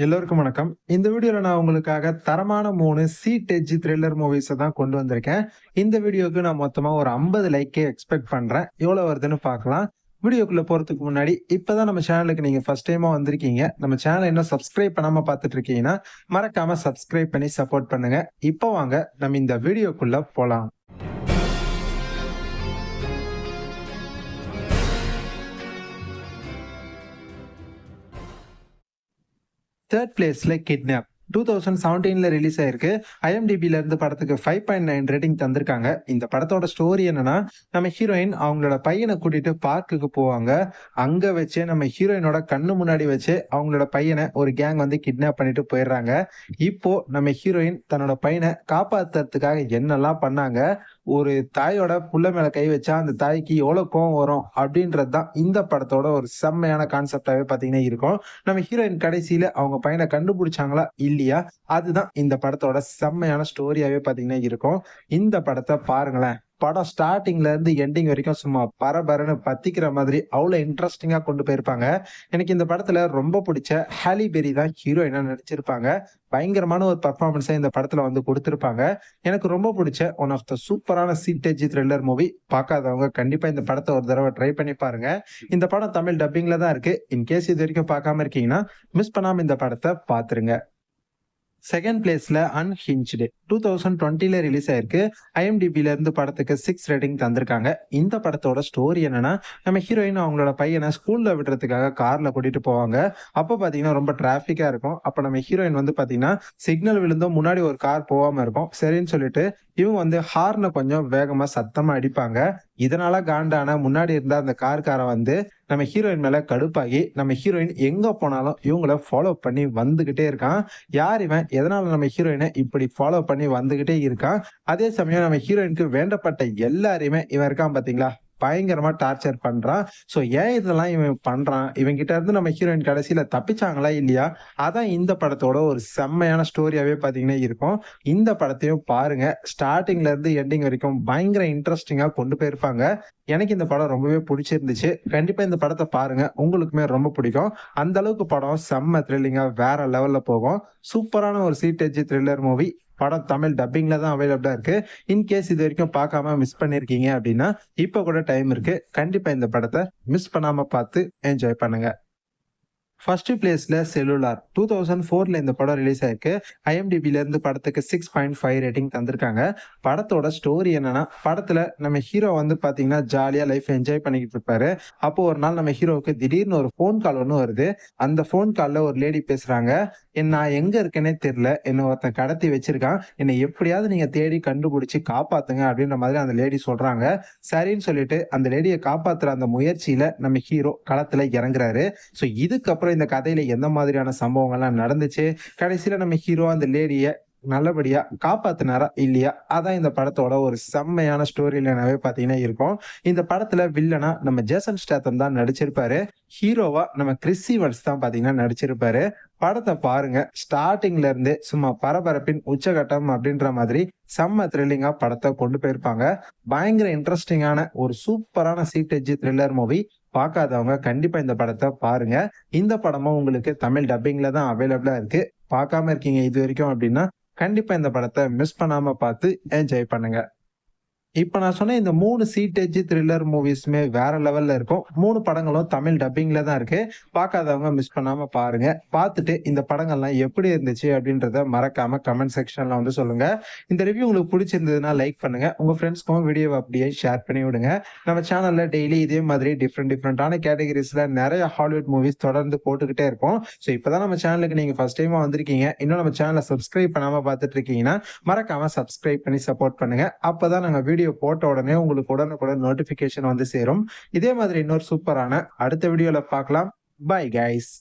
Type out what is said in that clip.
எல்லோருக்கும் வணக்கம். இந்த வீடியோல நான் உங்களுக்காக தரமான 3 சீட் எட்ஜ் த்ரில்லர் மூவிஸ தான் கொண்டு வந்திருக்கேன். இந்த வீடியோக்கு நான் மொத்தமா ஒரு 50 லைக்கே எக்ஸ்பெக்ட் பண்றேன். எவ்வளவு வருதுன்னு பார்க்கலாம். வீடியோக்குள்ள போறதுக்கு முன்னாடி இப்பதான் நம்ம சேனலுக்கு நீங்க ஃபர்ஸ்ட் டைமா வந்திருக்கீங்க. நம்ம சேனலை இன்னும் சப்ஸ்கிரைப் பண்ணாம பார்த்துட்டு இருக்கீங்கன்னா, மறக்காம சப்ஸ்கிரைப் பண்ணி சப்போர்ட் பண்ணுங்க. இப்போ வாங்க நம்ம இந்த வீடியோக்குள்ள போலாம். தேர்ட் பிளேஸ்ல கிட்னாப் 2017ல ரிலீஸ் ஆயிருக்கு. IMDbல இருந்து படத்துக்கு 5.9 ரேட்டிங் தந்திருக்காங்க. இந்த படத்தோட ஸ்டோரி என்னன்னா, நம்ம ஹீரோயின் அவங்களோட பையனை கூட்டிட்டு பார்க்குக்கு போவாங்க. அங்க வச்சே நம்ம ஹீரோயினோட கண்ணு முன்னாடி வச்சு அவங்களோட பையனை ஒரு கேங் வந்து கிட்னாப் பண்ணிட்டு போயிடுறாங்க. இப்போ நம்ம ஹீரோயின் தன்னோட பையனை காப்பாத்துறதுக்காக என்னெல்லாம் பண்ணாங்க, ஒரு தாயோட புள்ள மேல கை வச்சா அந்த தாய்க்கு எவ்வளவு கோவம் வரும் அப்படின்றது தான் இந்த படத்தோட ஒரு செம்மையான கான்செப்டாவே பாத்தீங்கன்னா இருக்கும். நம்ம ஹீரோயின் கடைசியில அவங்க பையனை கண்டுபிடிச்சாங்களா இல்லையா, அதுதான் இந்த படத்தோட செம்மையான ஸ்டோரியாவே பாத்தீங்கன்னா இருக்கும். இந்த படத்தை பாருங்களேன். படம் ஸ்டார்டிங்ல இருந்து எண்டிங் வரைக்கும் சும்மா பரபரன்னு பத்திக்கிற மாதிரி அவ்வளவு இன்ட்ரெஸ்டிங்கா கொண்டு போயிருப்பாங்க. எனக்கு இந்த படத்துல ரொம்ப பிடிச்ச ஹாலி பெரி தான் ஹீரோயினா நடிச்சிருப்பாங்க. பயங்கரமான ஒரு பெர்ஃபார்மன்ஸை இந்த படத்துல வந்து கொடுத்திருப்பாங்க. எனக்கு ரொம்ப பிடிச்ச ஒன் ஆஃப் த சூப்பரான சீட்டேஜ் த்ரில்லர் மூவி. பார்க்காதவங்க கண்டிப்பா இந்த படத்தை ஒரு தடவை ட்ரை பண்ணி பாருங்க. இந்த படம் தமிழ் டப்பிங்ல தான் இருக்கு. இன்கேஸ் இது வரைக்கும் பார்க்காம இருக்கீங்கன்னா மிஸ் பண்ணாம இந்த படத்தை பாத்துருங்க. செகண்ட் பிளேஸ்ல அன்ஹிஞ்ச்டு 2020ல ரிலீஸ் ஆயிருக்கு. IMDbல இருந்து படத்துக்கு 6 ரேட்டிங் தந்திருக்காங்க. இந்த படத்தோட ஸ்டோரி என்னன்னா, நம்ம ஹீரோயின் அவங்களோட பையனை ஸ்கூல்ல விடுறதுக்காக கார்ல கூட்டிட்டு போவாங்க. அப்ப பாத்தீங்கன்னா ரொம்ப டிராபிக்கா இருக்கும். அப்ப நம்ம ஹீரோயின் வந்து பாத்தீங்கன்னா சிக்னல் விழுந்தும் முன்னாடி ஒரு கார் போகாம இருக்கும். சரின்னு சொல்லிட்டு இவங்க வந்து ஹார்னை கொஞ்சம் வேகமா சத்தமா அடிப்பாங்க. இதனால காண்டான முன்னாடி இருந்த அந்த கார்காரன் வந்து நம்ம ஹீரோயின் மேல கடுப்பாகி நம்ம ஹீரோயின் எங்க போனாலும் இவங்கள ஃபாலோ பண்ணி வந்துகிட்டே இருக்கான். யார் இவன், எதனால நம்ம ஹீரோயினை இப்படி ஃபாலோ பண்ணி வந்துகிட்டே இருக்கான். அதே சமயம் நம்ம ஹீரோயினுக்கு வேண்டப்பட்ட எல்லாரையுமே இவன் இருக்கான் பாத்தீங்களா, பயங்கரமா டார்ச்சர் பண்றான். சோ ஏன் இதெல்லாம் இவன் பண்றான், இவன் கிட்ட இருந்து நம்ம ஹீரோயின் கடைசியில தப்பிச்சாங்களா இல்லையா, அதான் இந்த படத்தோட ஒரு செம்மையான ஸ்டோரியாவே பாத்தீங்கன்னா இருக்கும். இந்த படத்தையும் பாருங்க. ஸ்டார்டிங்ல இருந்து எண்டிங் வரைக்கும் பயங்கர இன்ட்ரெஸ்டிங்கா கொண்டு போயிருப்பாங்க. எனக்கு இந்த படம் ரொம்பவே பிடிச்சிருந்துச்சு. கண்டிப்பா இந்த படத்தை பாருங்க, உங்களுக்குமே ரொம்ப பிடிக்கும். அந்த அளவுக்கு படம் செம்ம த்ரில்லிங்கா வேற லெவல்ல போகும். சூப்பரான ஒரு சீட்டேஜ் த்ரில்லர் மூவி. படம் தமிழ் டப்பிங்ல தான் அவைலபிளா இருக்கு. இன்கேஸ் இது வரைக்கும் பார்க்காம மிஸ் பண்ணிருக்கீங்க அப்படின்னா இப்ப கூட டைம் இருக்கு. கண்டிப்பா இந்த படத்தை மிஸ் பண்ணாம பார்த்து என்ஜாய் பண்ணுங்க. ஃபர்ஸ்ட் பிளேஸ்ல செல்லுலார் 2004ல இந்த படம் ரிலீஸ் ஆயிருக்கு. IMDbல இருந்து படத்துக்கு 6.5 ரேட்டிங் தந்திருக்காங்க. படத்தோட ஸ்டோரி என்னன்னா, படத்துல நம்ம ஹீரோ வந்து பாத்தீங்கன்னா ஜாலியா லைஃப் என்ஜாய் பண்ணிக்கிட்டு இருப்பாரு. அப்போ ஒரு நாள் நம்ம ஹீரோவுக்கு திடீர்னு ஒரு போன் கால் ஒண்ணு வருது. அந்த போன் கால்ல ஒரு லேடி பேசுறாங்க. நான் எங்க இருக்கேனே தெரியல, என்ன ஒருத்தன் கடத்தி வச்சிருக்கான், என்னை எப்படியாவது நீங்க தேடி கண்டுபிடிச்சு காப்பாத்துங்க அப்படின்ற மாதிரி அந்த லேடி சொல்றாங்க. சரின்னு சொல்லிட்டு அந்த லேடியை காப்பாத்துற அந்த முயற்சியில நம்ம ஹீரோ களத்துல இறங்குறாரு. சோ இதுக்கப்புறம் இந்த கதையில எந்த மாதிரியான சம்பவங்கள்லாம் நடந்துச்சு, கடைசியில நம்ம ஹீரோ அந்த லேடிய நல்லபடியா காப்பாத்தினாரா இல்லையா, அதான் இந்த படத்தோட ஒரு செம்மையான ஸ்டோரி லைனாவே பாத்தீங்கன்னா இருக்கும். இந்த படத்துல வில்லனா நம்ம ஜேசன் ஸ்டேத்தம் தான் நடிச்சிருப்பாரு. ஹீரோவா நம்ம கிறிஸ் ஈவன்ஸ் தான் பாத்தீங்கன்னா நடிச்சிருப்பாரு. படத்தை பாருங்க. ஸ்டார்டிங்ல இருந்து சும்மா பரபரப்பின் உச்சகட்டம் அப்படின்ற மாதிரி செம்ம த்ரில்லிங்கா படத்தை கொண்டு போயிருப்பாங்க. பயங்கர இன்ட்ரெஸ்டிங்கான ஒரு சூப்பரான சீட்டேஜ் த்ரில்லர் மூவி. பார்க்காதவங்க கண்டிப்பா இந்த படத்தை பாருங்க. இந்த படமும் உங்களுக்கு தமிழ் டப்பிங்ல தான் அவைலபிளா இருக்கு. பார்க்காம இருக்கீங்க இது வரைக்கும் அப்படின்னா கண்டிப்பா இந்த படத்தை மிஸ் பண்ணாம பார்த்து என்ஜாய் பண்ணுங்க. இப்ப நான் சொன்ன இந்த 3 சீட்டேஜ் த்ரில்லர் மூவிஸுமே வேற லெவல்ல இருக்கும். 3 படங்களும் தமிழ் டப்பிங்ல தான் இருக்கு. பார்க்காதவங்க மிஸ் பண்ணாம பாருங்க. பார்த்துட்டு இந்த படங்கள்லாம் எப்படி இருந்துச்சு அப்படின்றத மறக்காம கமெண்ட் செக்ஷன்ல வந்து சொல்லுங்க. இந்த ரிவ்யூ உங்களுக்கு பிடிச்சிருந்ததுன்னா லைக் பண்ணுங்க. உங்க ஃப்ரெண்ட்ஸ்க்கும் வீடியோ அப்படியே ஷேர் பண்ணி விடுங்க. நம்ம சேனல்ல டெய்லி இதே மாதிரி டிஃப்ரெண்டான கேட்டகரிஸ்ல நிறைய ஹாலிவுட் மூவிஸ் தொடர்ந்து போட்டுக்கிட்டே இருக்கும். ஸோ இப்பதான் நம்ம சேனலுக்கு நீங்க ஃபர்ஸ்ட் டைமா வந்திருக்கீங்க, இன்னும் நம்ம சேனலை சப்ஸ்கிரைப் பண்ணாம பார்த்துட்டு இருக்கீங்கன்னா மறக்காம சப்ஸ்கிரைப் பண்ணி சப்போர்ட் பண்ணுங்க. அப்பதான் நாங்க வீடியோ போட்ட உடனே உங்களுக்கு உடனுக்குடன் நோட்டிபிகேஷன் வந்து சேரும். இதே மாதிரி இன்னொரு சூப்பரான அடுத்த வீடியோல பார்க்கலாம். Bye guys.